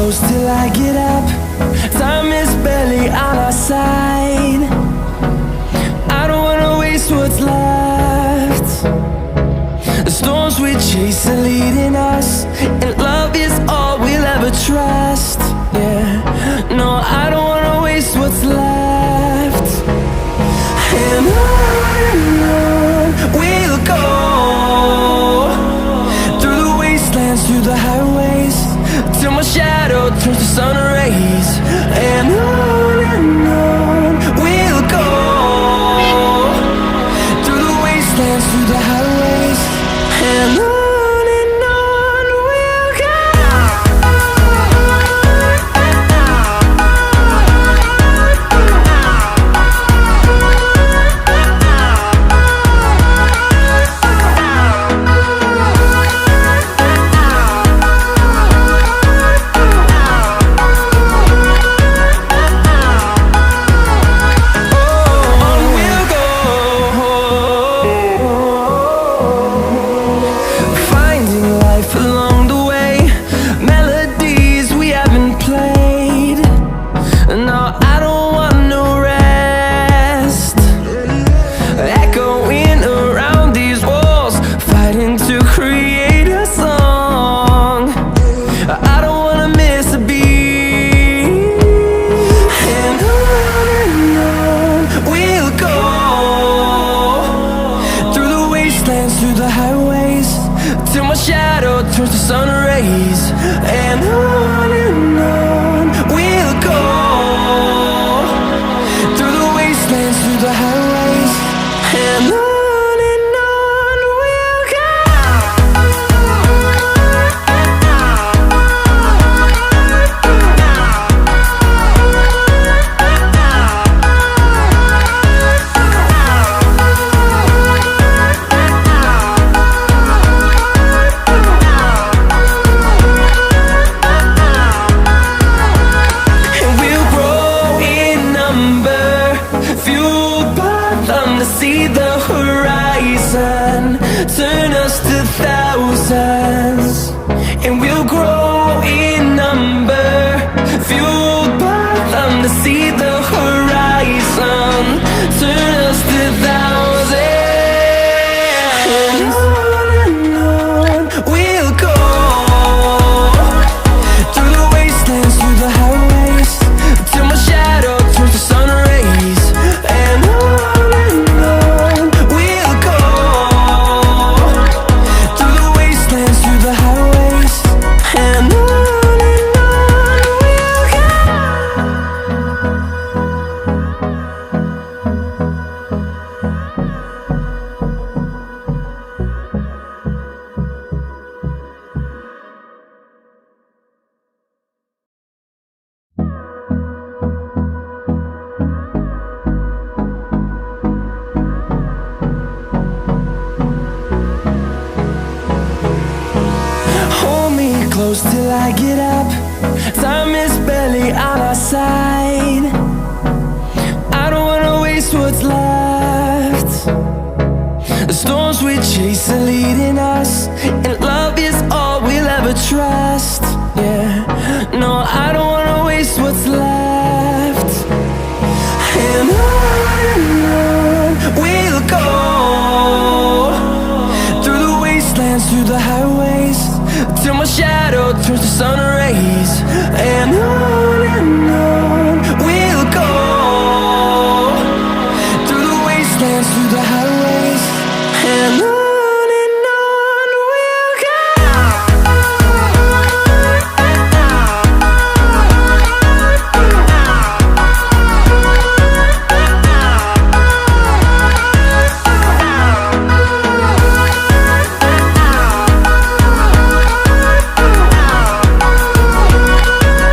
close till I get up. Time is barely on our side. I don't wanna waste what's left. The storms we chase are leading us, and love is all we'll ever trust. Yeah, no, I don't wanna waste what's left. And on we'll go, through the wastelands, through the highways, till my shadow turns to sun rays. And on we'll go, through the wastelands, through the highways, and on we'll go. Through the highways, till my shadow turns to sun rays. And on we'll go, through the wastelands, through the highways, and on we'll go. See the horizon, turn us to thousands, and we'll grow in number, fueled by them. To see the horizon, turn us to thousands, and on we'll go, through the wastelands, through the highways, till my shadow turns to sun rays. And close till I get up. Time is barely on our side. I don't wanna waste what's left. The storms we chase are leading us, and love is all we'll ever trust. Yeah, no, I don't wanna waste what's left. And on we'll go, through the wastelands, through the highways, till my shadow turns to sun rays. And on